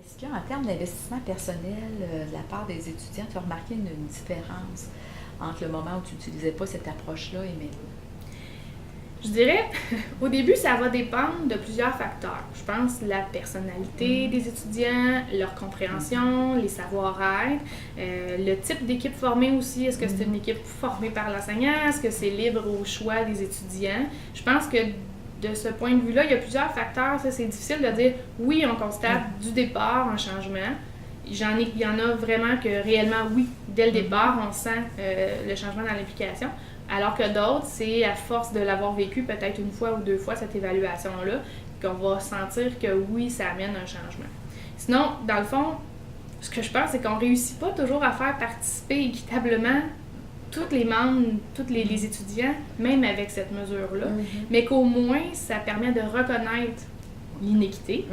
Est-ce qu'en termes d'investissement personnel, de la part des étudiants, tu as remarqué une différence entre le moment où tu n'utilisais pas cette approche-là et maintenant? Je dirais, au début, ça va dépendre de plusieurs facteurs. Je pense la personnalité des étudiants, leur compréhension, les savoir-être, le type d'équipe formée aussi. Est-ce que c'est une équipe formée par l'enseignant? Est-ce que c'est libre au choix des étudiants? Je pense que de ce point de vue-là, il y a plusieurs facteurs. Ça, c'est difficile de dire, oui, on constate du départ un changement. Il y en a vraiment que réellement, oui, dès le départ, on sent le changement dans l'implication. Alors que d'autres, c'est à force de l'avoir vécu peut-être une fois ou deux fois, cette évaluation-là, qu'on va sentir que oui, ça amène un changement. Sinon, dans le fond, ce que je pense, c'est qu'on ne réussit pas toujours à faire participer équitablement tous les membres, tous les étudiants, même avec cette mesure-là, mais qu'au moins, ça permet de reconnaître l'inéquité,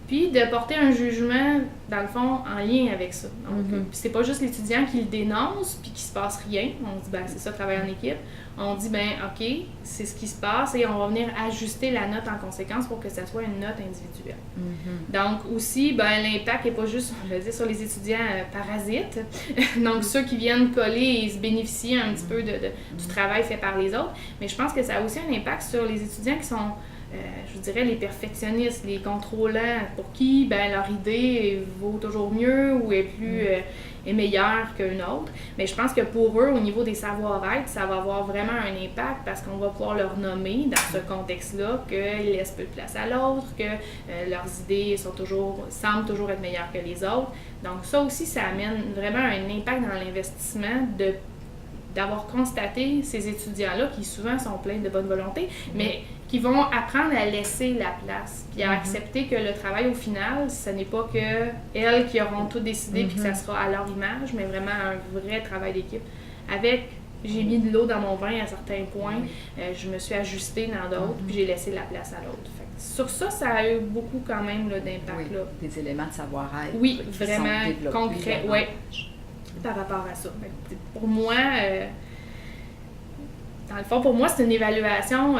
puis de porter un jugement, dans le fond, en lien avec ça. Donc, c'est pas juste l'étudiant qui le dénonce, puis qu'il se passe rien. On dit, ben c'est ça, travailler en équipe. On dit, ben OK, c'est ce qui se passe, et on va venir ajuster la note en conséquence pour que ça soit une note individuelle. Donc, aussi, ben l'impact n'est pas juste, je veux dire, sur les étudiants parasites, donc ceux qui viennent coller et se bénéficier un petit peu du travail fait par les autres, mais je pense que ça a aussi un impact sur les étudiants qui sont je dirais les perfectionnistes, les contrôlants, pour qui leur idée vaut toujours mieux ou est meilleure qu'une autre. Mais je pense que pour eux, au niveau des savoir-être, ça va avoir vraiment un impact parce qu'on va pouvoir leur nommer dans ce contexte-là qu'ils laissent peu de place à l'autre, que leurs idées semblent toujours être meilleures que les autres. Donc ça aussi, ça amène vraiment un impact dans l'investissement d'avoir constaté ces étudiants-là qui souvent sont pleins de bonne volonté, mais qui vont apprendre à laisser la place, puis à accepter que le travail au final, ce n'est pas que elles qui auront tout décidé puis que ça sera à leur image, mais vraiment un vrai travail d'équipe. J'ai mis de l'eau dans mon vin à certains points, je me suis ajustée dans d'autres, puis j'ai laissé la place à l'autre. Sur ça, ça a eu beaucoup quand même d'impact. Oui, des éléments de savoir-être. Oui, vraiment concrets, oui, par rapport à ça. Pour moi, dans le fond, pour moi, c'est une évaluation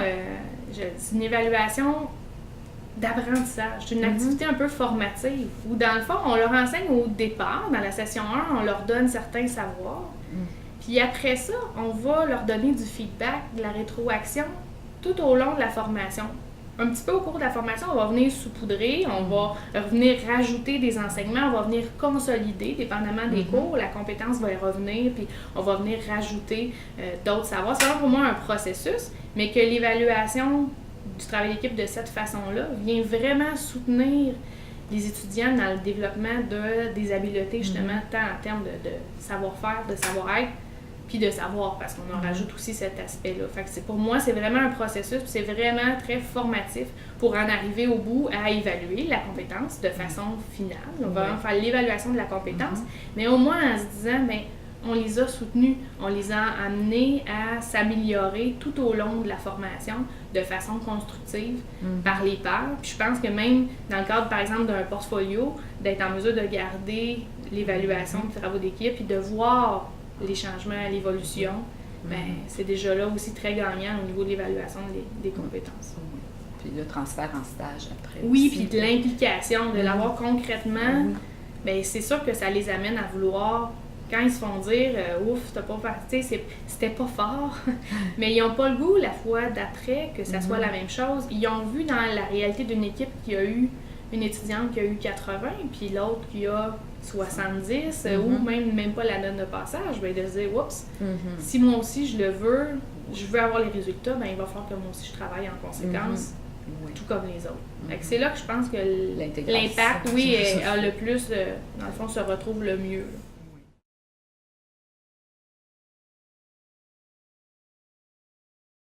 d'apprentissage. C'est une activité un peu formative où, dans le fond, on leur enseigne au départ, dans la session 1, on leur donne certains savoirs. Puis après ça, on va leur donner du feedback, de la rétroaction tout au long de la formation. Un petit peu au cours de la formation, on va venir saupoudrer, on va venir rajouter des enseignements, on va venir consolider, dépendamment des cours, la compétence va y revenir, puis on va venir rajouter d'autres savoirs. C'est vraiment pour moi un processus, mais que l'évaluation du travail d'équipe de cette façon-là vient vraiment soutenir les étudiants dans le développement des habiletés, justement, tant en termes de savoir-faire, de savoir-être, puis de savoir, parce qu'on en rajoute aussi cet aspect-là. Fait que pour moi, c'est vraiment un processus, puis c'est vraiment très formatif pour en arriver au bout à évaluer la compétence de façon finale. On va vraiment faire l'évaluation de la compétence, mais au moins en se disant, on les a soutenus, on les a amenés à s'améliorer tout au long de la formation de façon constructive par les pairs. Puis je pense que même dans le cadre, par exemple, d'un portfolio, d'être en mesure de garder l'évaluation des travaux d'équipe et de voir les changements, l'évolution, c'est déjà là aussi très gagnant au niveau de l'évaluation des compétences. Puis le transfert en stage après. Oui, aussi. puis de l'implication, de l'avoir concrètement, c'est sûr que ça les amène à vouloir, quand ils se font dire ouf, t'as pas fait, c'était pas fort, mais ils n'ont pas le goût la fois d'après que ça soit la même chose. Ils ont vu dans la réalité d'une équipe qui a eu une étudiante qui a eu 80, puis l'autre qui a 70, ou même pas la note de passage, de se dire, oups, si moi aussi je veux avoir les résultats, il va falloir que moi aussi je travaille en conséquence, tout comme les autres. C'est là que je pense que l'impact, a le plus, dans le fond, se retrouve le mieux.